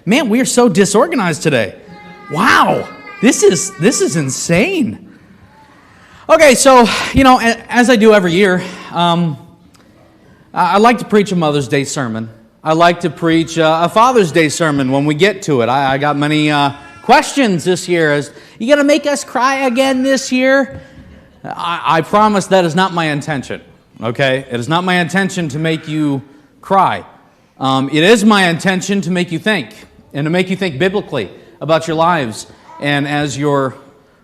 Man, we are so disorganized today. Wow, this is insane. Okay, so, as I do every year, I like to preach a Mother's Day sermon. I like to preach a Father's Day sermon when we get to it. I got many questions this year. Are you going to make us cry again this year? I promise that is not my intention, okay? It is not my intention to make you cry. It is my intention to make you think, and to make you think biblically about your lives and as your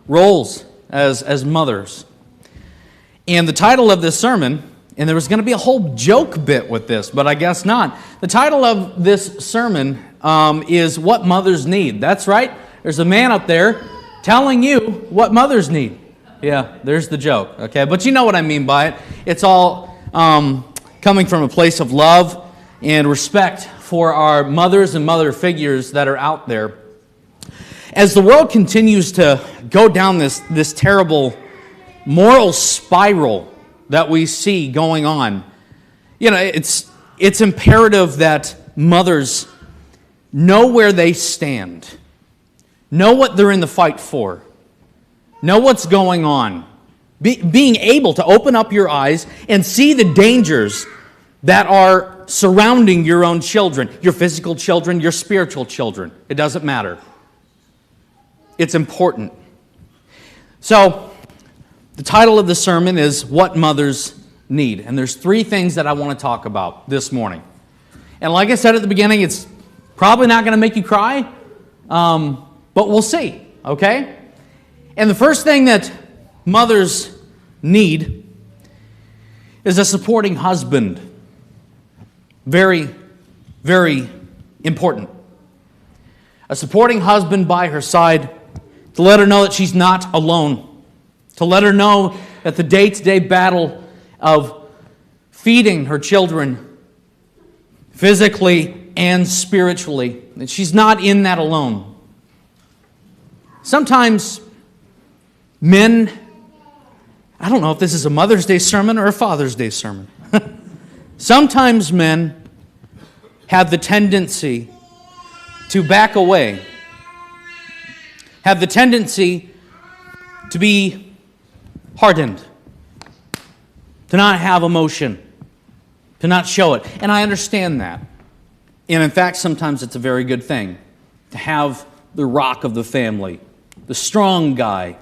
roles as mothers. And the title of this sermon, and there was going to be a whole joke bit with this, but I guess not. The title of this sermon is What Mothers Need. That's right. There's a man up there telling you what mothers need. Yeah, there's the joke, okay? But you know what I mean by it. It's all coming from a place of love and respect for our mothers and mother figures that are out there. As the world continues to go down this terrible moral spiral that we see going on, it's imperative that mothers know where they stand, know what they're in the fight for, know what's going on, being able to open up your eyes and see the dangers that are surrounding your own children, your physical children, your spiritual children. It doesn't matter. It's important. So, the title of the sermon is What Mothers Need. And there's three things that I want to talk about this morning. And like I said at the beginning, it's probably not going to make you cry, but we'll see, okay? And the first thing that mothers need is a supporting husband. Very, very important. A supporting husband by her side to let her know that she's not alone. To let her know that the day-to-day battle of feeding her children physically and spiritually, that she's not in that alone. Sometimes men, I don't know if this is a Mother's Day sermon or a Father's Day sermon. Sometimes men have the tendency to back away, have the tendency to be hardened, to not have emotion, to not show it. And I understand that. And in fact, sometimes it's a very good thing to have the rock of the family, the strong guy.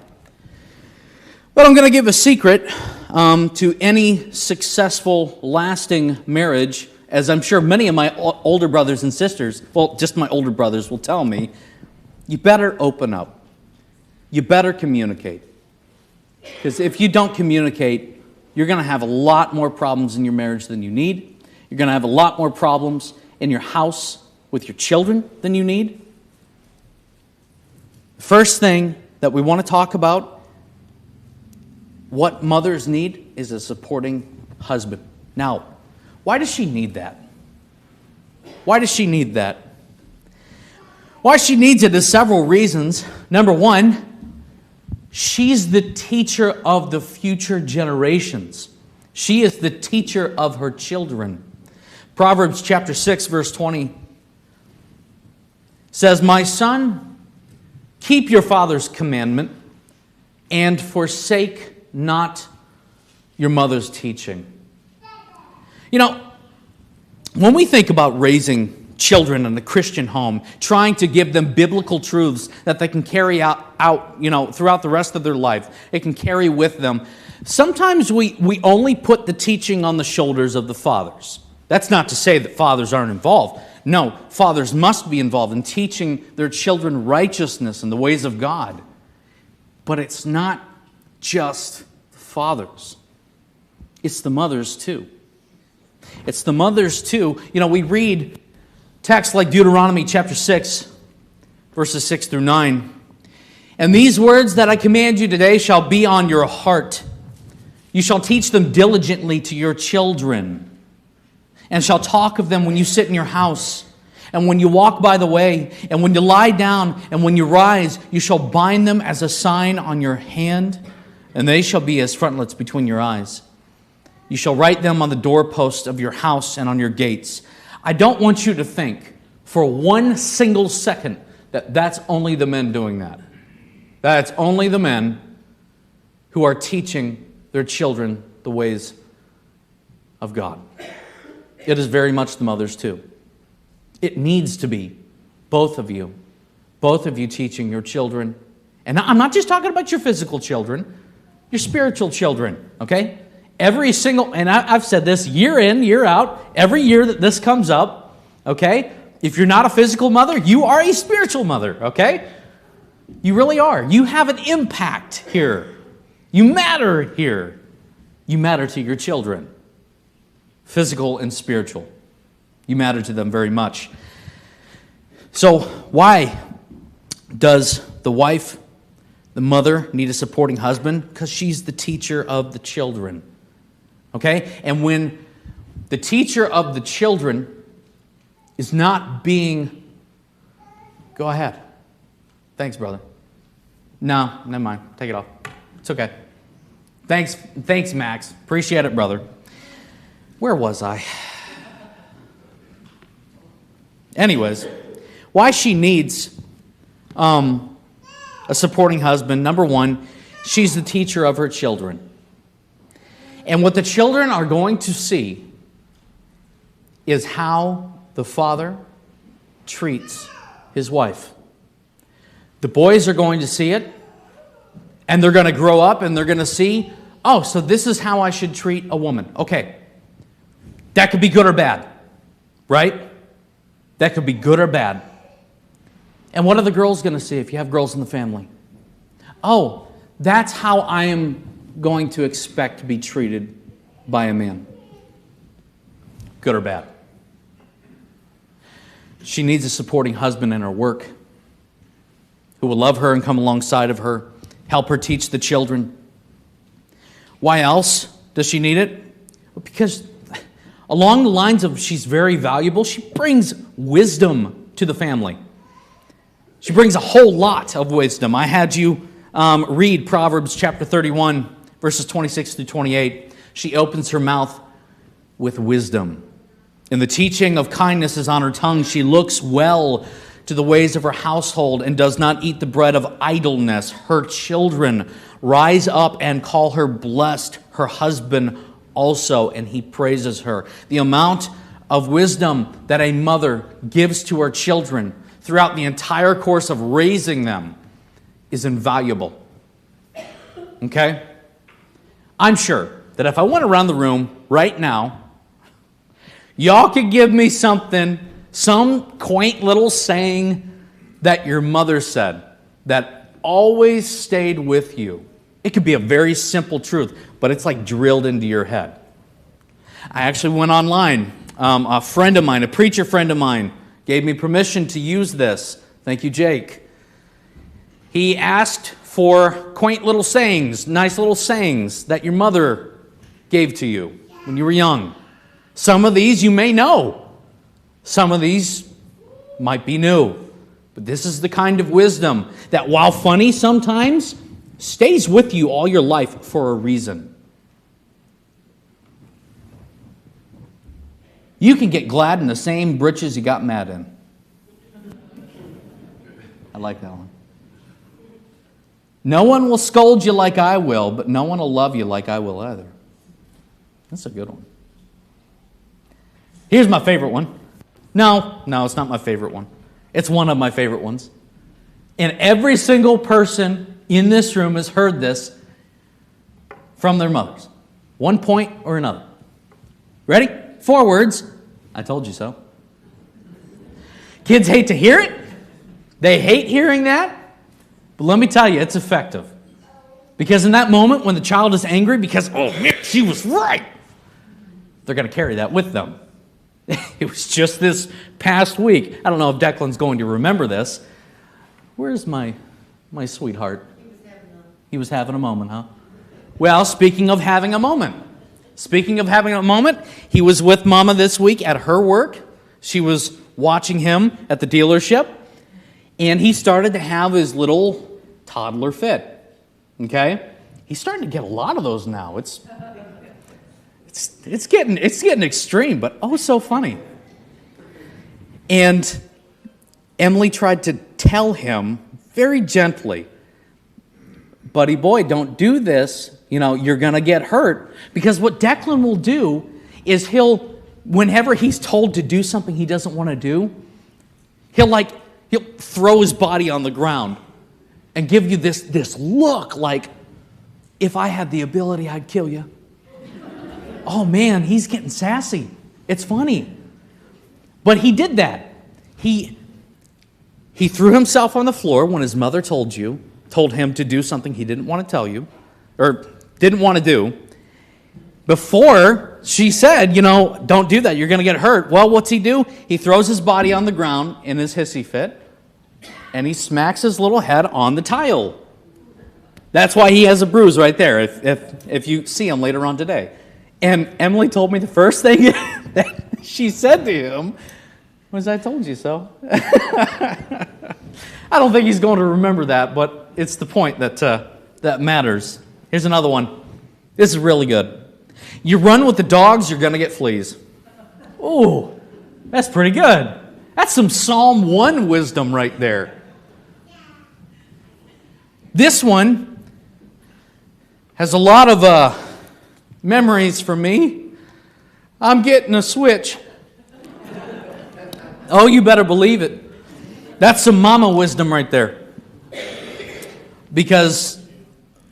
But I'm going to give a secret to any successful, lasting marriage, as I'm sure many of my older brothers and sisters, well, just my older brothers will tell me, you better open up. You better communicate. Because if you don't communicate, you're going to have a lot more problems in your marriage than you need. You're going to have a lot more problems in your house with your children than you need. First thing that we want to talk about, what mothers need, is a supporting husband. Now, why does she need that? Why does she need that? Why she needs it is several reasons. Number one, she's the teacher of the future generations. She is the teacher of her children. Proverbs chapter 6, verse 20 says, "My son, keep your father's commandment and forsake not your mother's teaching." When we think about raising children in the Christian home, trying to give them biblical truths that they can carry out throughout the rest of their life, they can carry with them, sometimes we only put the teaching on the shoulders of the fathers. That's not to say that fathers aren't involved. No, fathers must be involved in teaching their children righteousness and the ways of God. But it's not just the fathers. It's the mothers too. It's the mothers too. We read texts like Deuteronomy chapter 6, verses 6 through 9. "And these words that I command you today shall be on your heart. You shall teach them diligently to your children, and shall talk of them when you sit in your house, and when you walk by the way, and when you lie down, and when you rise. You shall bind them as a sign on your hand, and they shall be as frontlets between your eyes. You shall write them on the doorposts of your house and on your gates." I don't want you to think for 1 single second that that's only the men doing that. That's only the men who are teaching their children the ways of God. It is very much the mothers too. It needs to be both of you teaching your children. And I'm not just talking about your physical children, your spiritual children, okay? Every single, and I've said this year in, year out, every year that this comes up, okay? If you're not a physical mother, you are a spiritual mother, okay? You really are. You have an impact here. You matter here. You matter to your children, physical and spiritual. You matter to them very much. So why does the wife, the mother, need a supporting husband? Because she's the teacher of the children. Okay? And when the teacher of the children is not being... Go ahead. Thanks, brother. No, never mind. Take it off. It's okay. Thanks, Max. Appreciate it, brother. Where was I? Anyways, why she needs a supporting husband. Number one, she's the teacher of her children. And what the children are going to see is how the father treats his wife. The boys are going to see it, and they're going to grow up and they're going to see, oh, so this is how I should treat a woman. Okay. That could be good or bad, right? That could be good or bad. And what are the girls going to see if you have girls in the family? Oh, that's how I am going to expect to be treated by a man. Good or bad. She needs a supporting husband in her work who will love her and come alongside of her, help her teach the children. Why else does she need it? Because along the lines of she's very valuable, she brings wisdom to the family. She brings a whole lot of wisdom. I had you read Proverbs chapter 31, verses 26 through 28. She opens her mouth with wisdom. And the teaching of kindness is on her tongue. She looks well to the ways of her household and does not eat the bread of idleness. Her children rise up and call her blessed, her husband also, and he praises her. The amount of wisdom that a mother gives to her children throughout the entire course of raising them is invaluable. Okay? I'm sure that if I went around the room right now, y'all could give me something, some quaint little saying that your mother said that always stayed with you. It could be a very simple truth, but it's like drilled into your head. I actually went online. A friend of mine, a preacher friend of mine, gave me permission to use this. Thank you, Jake. He asked for quaint little sayings, nice little sayings that your mother gave to you when you were young. Some of these you may know. Some of these might be new. But this is the kind of wisdom that, while funny sometimes, stays with you all your life for a reason. You can get glad in the same britches you got mad in. I like that one. No one will scold you like I will, but no one will love you like I will either. That's a good one. Here's my favorite one. No, it's not my favorite one. It's one of my favorite ones. And every single person in this room has heard this from their mothers. One point or another. Ready? 4 words. I told you so. Kids hate to hear it. They hate hearing that. But let me tell you, it's effective. Because in that moment when the child is angry because, oh man, she was right, they're going to carry that with them. It was just this past week. I don't know if Declan's going to remember this. Where's my sweetheart? He was having a moment, huh? Well, speaking of having a moment. He was with Mama this week at her work. She was watching him at the dealership. And he started to have his little toddler fit. Okay? He's starting to get a lot of those now. It's getting extreme, but oh so funny. And Emily tried to tell him very gently, buddy boy, don't do this. You're going to get hurt. Because what Declan will do is whenever he's told to do something he doesn't want to do, he'll throw his body on the ground and give you this look like, if I had the ability, I'd kill you. Oh man, he's getting sassy. It's funny. But he did that. He threw himself on the floor when his mother told him to do something he didn't want to tell you, or didn't want to do. Before she said, don't do that, you're going to get hurt. Well, what's he do? He throws his body on the ground in his hissy fit, and he smacks his little head on the tile. That's why he has a bruise right there, if you see him later on today. And Emily told me the first thing that she said to him was, I told you so. I don't think he's going to remember that, but it's the point that matters. Here's another one. This is really good. You run with the dogs, you're going to get fleas. Ooh, that's pretty good. That's some Psalm 1 wisdom right there. This one has a lot of memories for me. I'm getting a switch. Oh, you better believe it. That's some mama wisdom right there. Because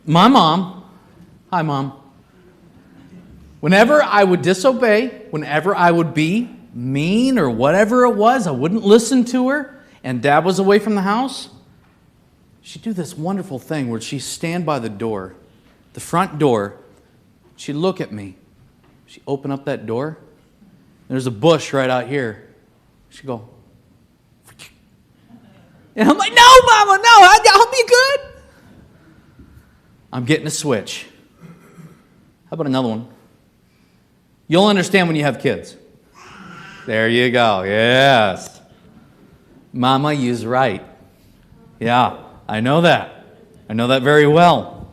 my mom, hi Mom, whenever I would disobey, whenever I would be mean or whatever it was, I wouldn't listen to her, and Dad was away from the house, she'd do this wonderful thing where she'd stand by the door, the front door, she'd look at me, she'd open up that door, there's a bush right out here, she'd go, and I'm like, no, Mama, no, I'll be good. I'm getting a switch. How about another one? You'll understand when you have kids. There you go. Yes. Mama, you's right. Yeah, I know that. I know that very well.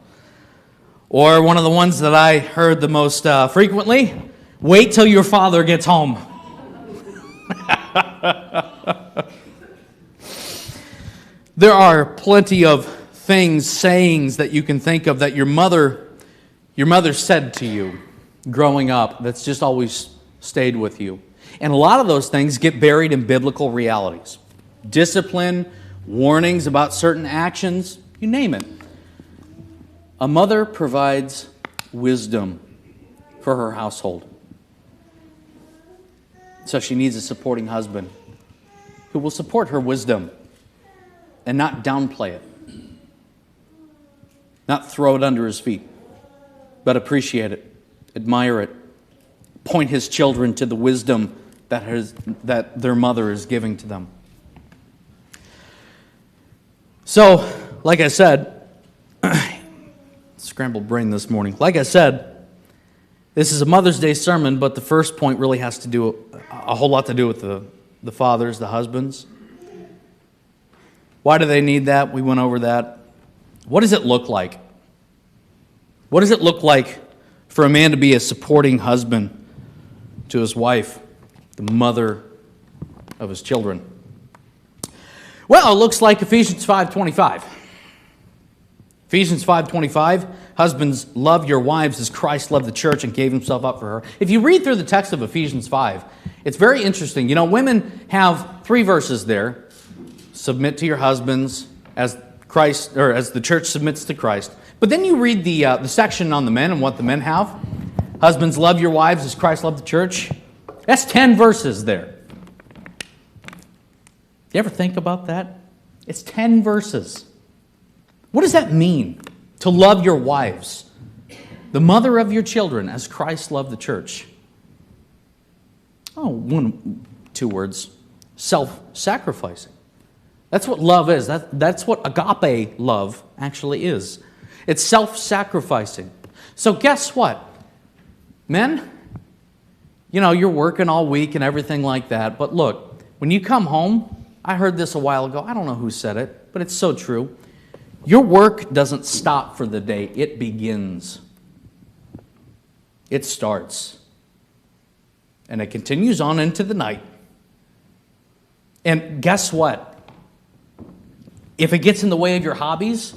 Or one of the ones that I heard the most frequently, wait till your father gets home. There are plenty of sayings that you can think of that your mother said to you growing up that's just always stayed with you. And a lot of those things get buried in biblical realities. Discipline, warnings about certain actions, you name it. A mother provides wisdom for her household. So she needs a supporting husband who will support her wisdom and not downplay it. Not throw it under his feet, but appreciate it, admire it, point his children to the wisdom that their mother is giving to them. So, like I said, scrambled brain this morning. Like I said, this is a Mother's Day sermon, but the first point really has to do a whole lot to do with the fathers, the husbands. Why do they need that? We went over that. What does it look like? What does it look like for a man to be a supporting husband to his wife, the mother of his children? Well, it looks like Ephesians 5:25. Ephesians 5:25, husbands, love your wives as Christ loved the church and gave himself up for her. If you read through the text of Ephesians 5, it's very interesting. Women have 3 verses there. Submit to your husbands as Christ, or as the church submits to Christ. But then you read the section on the men and what the men have. Husbands, love your wives as Christ loved the church. That's 10 verses there. You ever think about that? It's 10 verses. What does that mean, to love your wives, the mother of your children, as Christ loved the church? Oh, 2 words. Self-sacrificing. That's what love is. That's what agape love actually is. It's self-sacrificing. So guess what? Men, you're working all week and everything like that. But look, when you come home, I heard this a while ago. I don't know who said it, but it's so true. Your work doesn't stop for the day. It begins. It starts. And it continues on into the night. And guess what? If it gets in the way of your hobbies,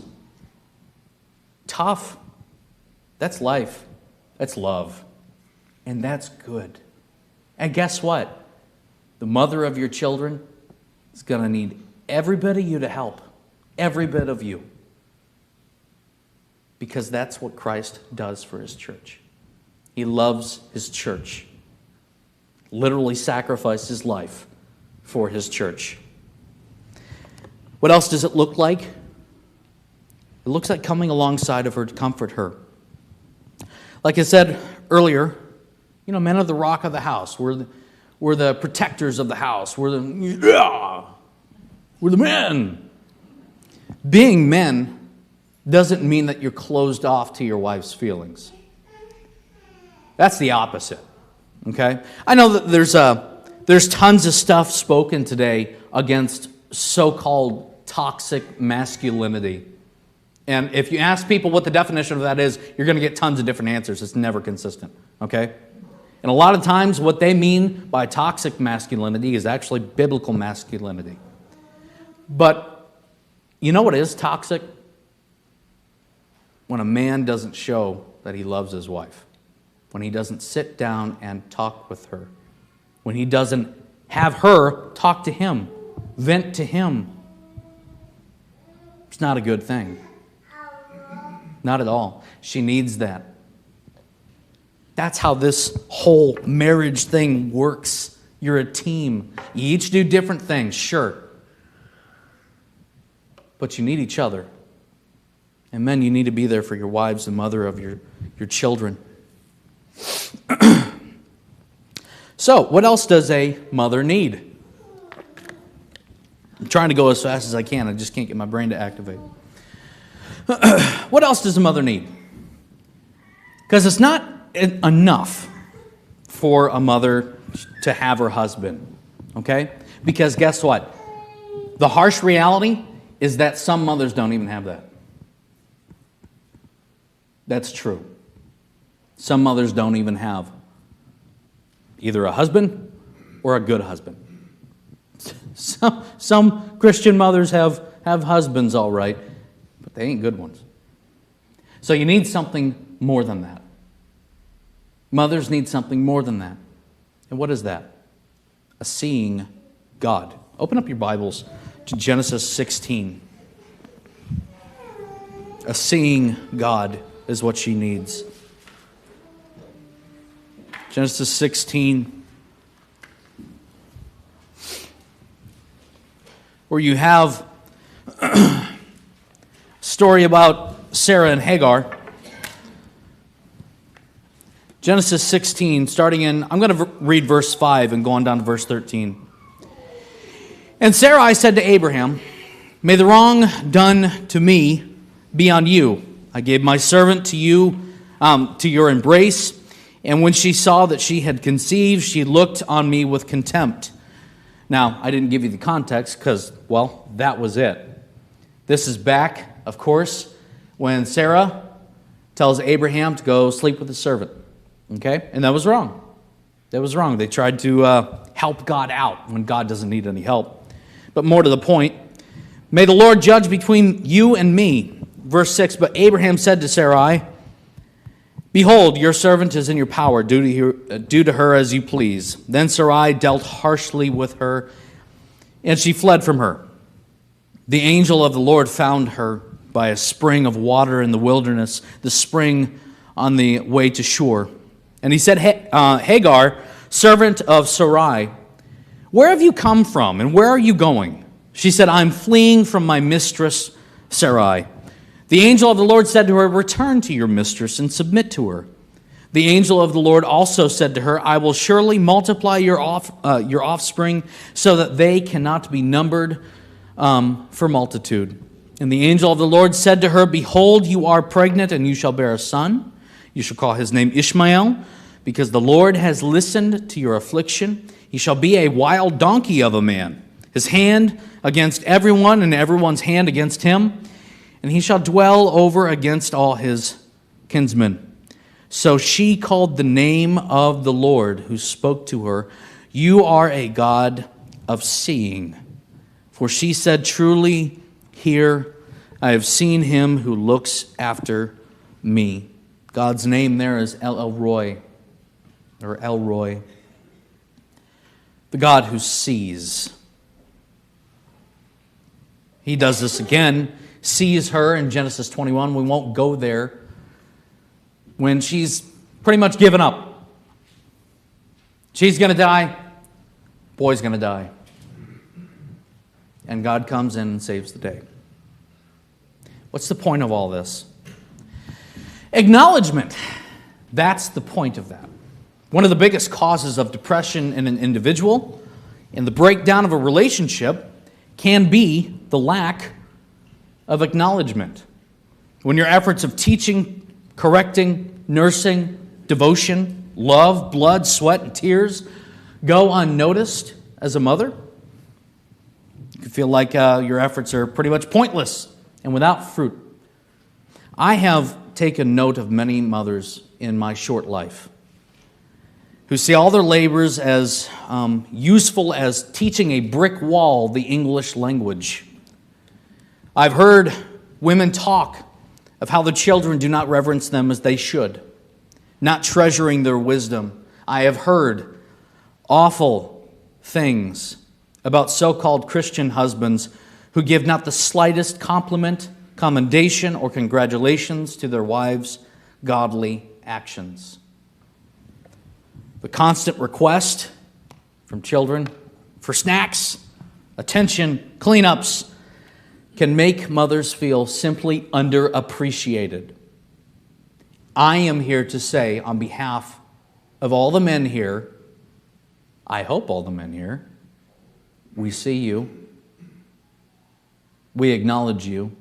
tough. That's life. That's love. And that's good. And guess what? The mother of your children is going to need every bit of you to help. Every bit of you. Because that's what Christ does for his church. He loves his church. Literally sacrificed his life for his church. What else does it look like? It looks like coming alongside of her to comfort her. Like I said earlier, men are the rock of the house. We're the protectors of the house. We're the men. Being men doesn't mean that you're closed off to your wife's feelings. That's the opposite. Okay? I know that there's tons of stuff spoken today against so-called toxic masculinity. And if you ask people what the definition of that is, you're going to get tons of different answers. It's never consistent. Okay? And a lot of times what they mean by toxic masculinity is actually biblical masculinity. But you know what is toxic? When a man doesn't show that he loves his wife. When he doesn't sit down and talk with her. When he doesn't have her talk to him. Vent to him. It's not a good thing. Not at all. She needs that. That's how this whole marriage thing works. You're a team. You each do different things, sure. But you need each other. And men, you need to be there for your wives, the mother of your children. So, what else does a mother need? I'm trying to go as fast as I can. I just can't get my brain to activate. What else does a mother need? Because it's not enough for a mother to have her husband. Okay? Because guess what? The harsh reality is that some mothers don't even have that. That's true. Some mothers don't even have either a husband or a good husband. Some Christian mothers have husbands, all right, but they ain't good ones. So you need something more than that. Mothers need something more than that. And what is that? A seeing God. Open up your Bibles to Genesis 16. A seeing God is what she needs. Genesis 16, where you have a story about Sarah and Hagar. Genesis 16, starting in, I'm going to read verse 5 and go on down to verse 13. And Sarai said to Abraham, "May the wrong done to me be on you. I gave my servant to you, to your embrace. And when she saw that she had conceived, she looked on me with contempt." Now, I didn't give you the context because, well, that was it. This is back, of course, when Sarah tells Abraham to go sleep with his servant. Okay? And that was wrong. That was wrong. They tried to help God out when God doesn't need any help. But more to the point, "May the Lord judge between you and me." Verse 6, "But Abraham said to Sarai, Behold, your servant is in your power. Do to her as you please." Then Sarai dealt harshly with her, and she fled from her. The angel of the Lord found her by a spring of water in the wilderness, the spring on the way to Shur. And he said, "Hagar, servant of Sarai, where have you come from, and where are you going?" She said, "I'm fleeing from my mistress Sarai." The angel of the Lord said to her, "Return to your mistress and submit to her." The angel of the Lord also said to her, "I will surely multiply your offspring so that they cannot be numbered for multitude." And the angel of the Lord said to her, "Behold, you are pregnant, and you shall bear a son. You shall call his name Ishmael, because the Lord has listened to your affliction. He shall be a wild donkey of a man, his hand against everyone, and everyone's hand against him. And he shall dwell over against all his kinsmen." So she called the name of the Lord who spoke to her, "You are a God of seeing." For she said, "Truly Here I have seen him who looks after me. God's name there is El-Roy, or El-Roy, the God who sees. He does this again, sees her in Genesis 21. We won't go there. When she's pretty much given up. She's going to die. Boy's going to die. And God comes in and saves the day. What's the point of all this? Acknowledgement. That's the point of that. One of the biggest causes of depression in an individual and the breakdown of a relationship can be the lack of acknowledgement. When your efforts of teaching, correcting, nursing, devotion, love, blood, sweat, and tears go unnoticed as a mother, you feel like your efforts are pretty much pointless and without fruit. I have taken note of many mothers in my short life who see all their labors as useful as teaching a brick wall the English language. I've heard women talk of how the children do not reverence them as they should, not treasuring their wisdom. I have heard awful things about so-called Christian husbands who give not the slightest compliment, commendation, or congratulations to their wives' godly actions. The constant request from children for snacks, attention, cleanups can make mothers feel simply underappreciated. I am here to say on behalf of all the men here, I hope all the men here, we see you, we acknowledge you,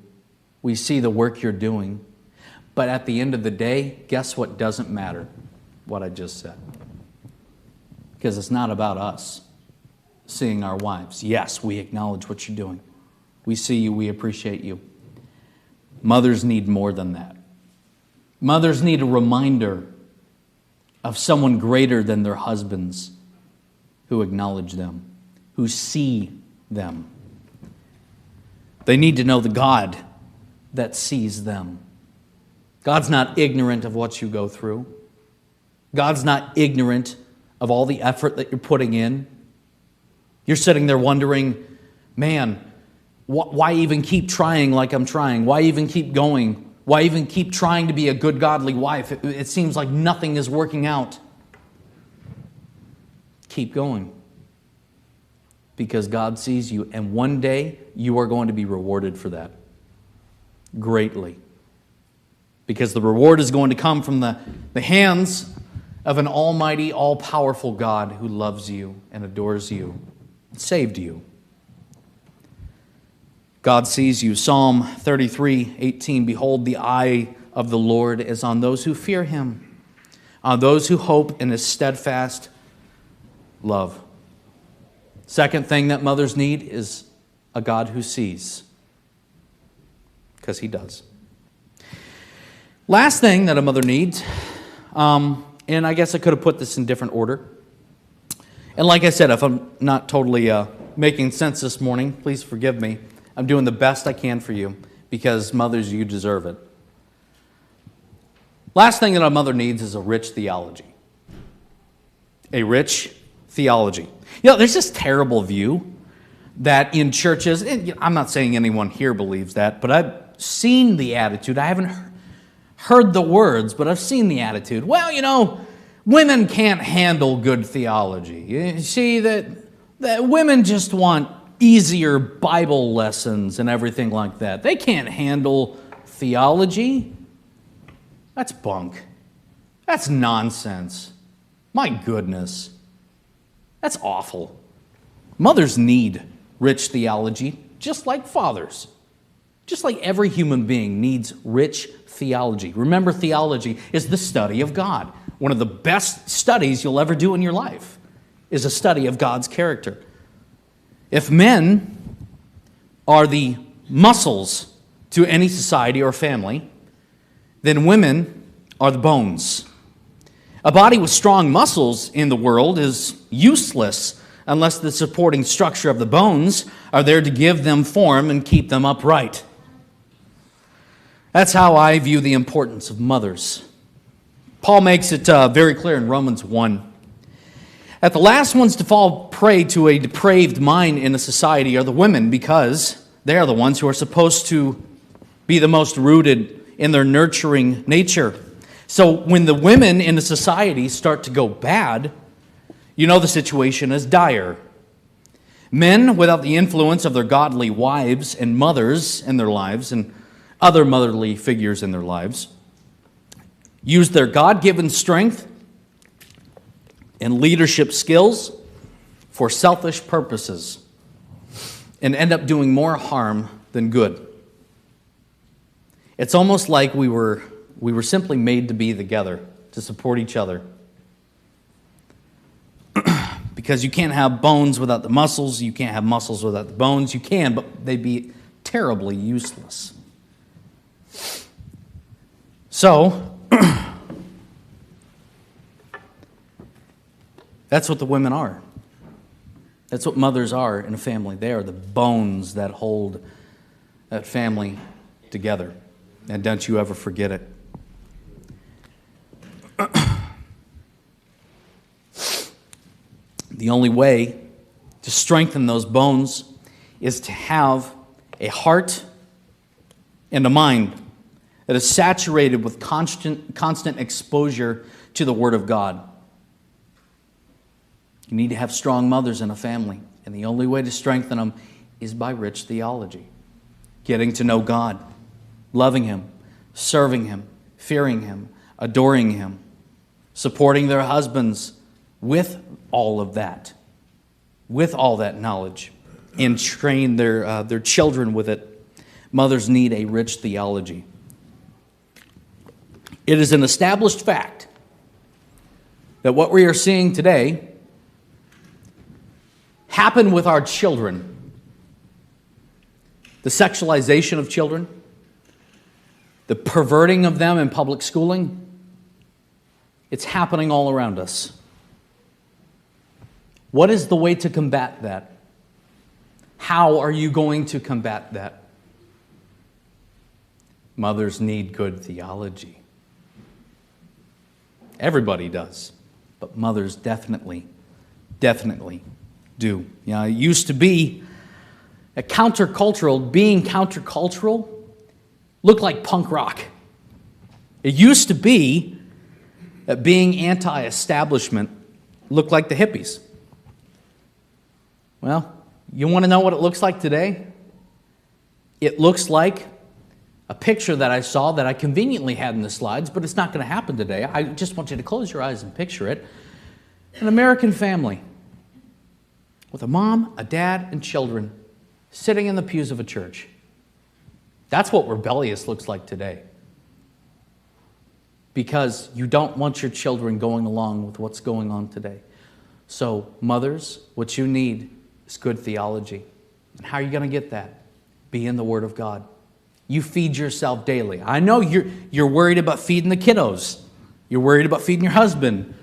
we see the work you're doing, but at the end of the day, guess what doesn't matter? What I just said. Because it's not about us seeing our wives. Yes, we acknowledge what you're doing. We see you, we appreciate you. Mothers need more than that. Mothers need a reminder of someone greater than their husbands who acknowledge them, who see them. They need to know the God that sees them. God's not ignorant of what you go through. God's not ignorant of all the effort that you're putting in. You're sitting there wondering, man, why even keep trying like I'm trying? Why even keep going? Why even keep trying to be a good, godly wife? It seems like nothing is working out. Keep going. Because God sees you, and one day you are going to be rewarded for that. Greatly. Because the reward is going to come from the hands of an almighty, all-powerful God who loves you and adores you and saved you. God sees you. Psalm 33:18, behold, the eye of the Lord is on those who fear him, on those who hope in his steadfast love. Second thing that mothers need is a God who sees, because he does. Last thing that a mother needs, and I guess I could have put this in different order. And like I said, if I'm not totally making sense this morning, please forgive me. I'm doing the best I can for you because mothers, you deserve it. Last thing that a mother needs is a rich theology. A rich theology. You know, there's this terrible view that in churches, and I'm not saying anyone here believes that, but I've seen the attitude. I haven't heard the words, but I've seen the attitude. Well, you know, women can't handle good theology. You see, that women just want easier Bible lessons and everything like that. They can't handle theology. That's bunk. That's nonsense. My goodness. That's awful. Mothers need rich theology, just like fathers. Just like every human being needs rich theology. Remember, theology is the study of God. One of the best studies you'll ever do in your life is a study of God's character. If men are the muscles to any society or family, then women are the bones. A body with strong muscles in the world is useless unless the supporting structure of the bones are there to give them form and keep them upright. That's how I view the importance of mothers. Paul makes it very clear in Romans 1. That the last ones to fall prey to a depraved mind in a society are the women, because they are the ones who are supposed to be the most rooted in their nurturing nature. So when the women in the society start to go bad, you know the situation is dire. Men, without the influence of their godly wives and mothers in their lives and other motherly figures in their lives, use their God-given strength and leadership skills for selfish purposes and end up doing more harm than good. It's almost like we were simply made to be together, to support each other. Because you can't have bones without the muscles, you can't have muscles without the bones. You can, but they'd be terribly useless. So, that's what the women are. That's what mothers are in a family. They are the bones that hold that family together. And don't you ever forget it. The only way to strengthen those bones is to have a heart and a mind that is saturated with constant exposure to the Word of God. You need to have strong mothers in a family, and the only way to strengthen them is by rich theology. Getting to know God, loving Him, serving Him, fearing Him, adoring Him, supporting their husbands with all of that, with all that knowledge, and train their children with it. Mothers need a rich theology. It is an established fact that what we are seeing today happen with our children. The sexualization of children, the perverting of them in public schooling, it's happening all around us. What is the way to combat that? How are you going to combat that? Mothers need good theology. Everybody does, but mothers definitely do. You know, it used to be being countercultural looked like punk rock. It used to be that being anti-establishment looked like the hippies. Well, you want to know what it looks like today? It looks like a picture that I saw that I conveniently had in the slides, but it's not going to happen today. I just want you to close your eyes and picture it. An American family with a mom, a dad, and children sitting in the pews of a church. That's what rebellious looks like today. Because you don't want your children going along with what's going on today. So, mothers, what you need is good theology. And how are you going to get that? Be in the Word of God. You feed yourself daily. I know you're worried about feeding the kiddos. You're worried about feeding your husband.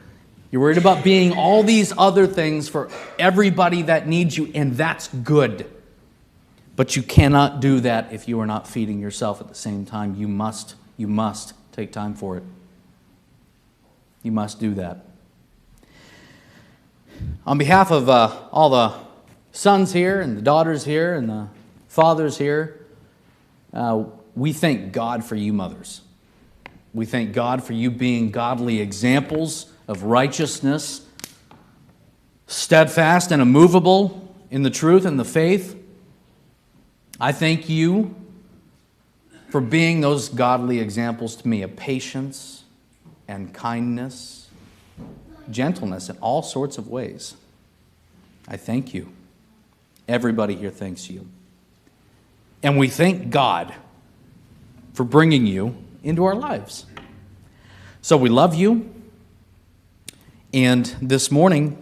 You're worried about being all these other things for everybody that needs you, and that's good. But you cannot do that if you are not feeding yourself at the same time. You must take time for it. You must do that. On behalf of all the sons here and the daughters here and the fathers here, we thank God for you mothers. We thank God for you being godly examples of righteousness, steadfast and immovable in the truth and the faith. I thank you for being those godly examples to me of patience and kindness, gentleness in all sorts of ways. I thank you. Everybody here thanks you. And we thank God for bringing you into our lives. So we love you. And this morning,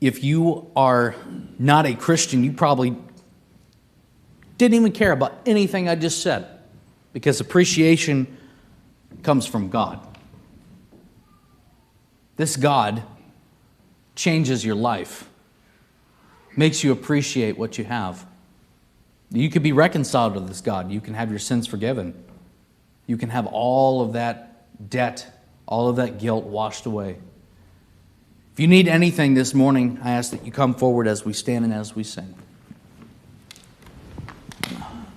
if you are not a Christian, you probably didn't even care about anything I just said, because appreciation comes from God. This God changes your life. makes you appreciate what you have. You could be reconciled to this God. You can have your sins forgiven. You can have all of that debt, all of that guilt washed away. If you need anything this morning, I ask that you come forward as we stand and as we sing.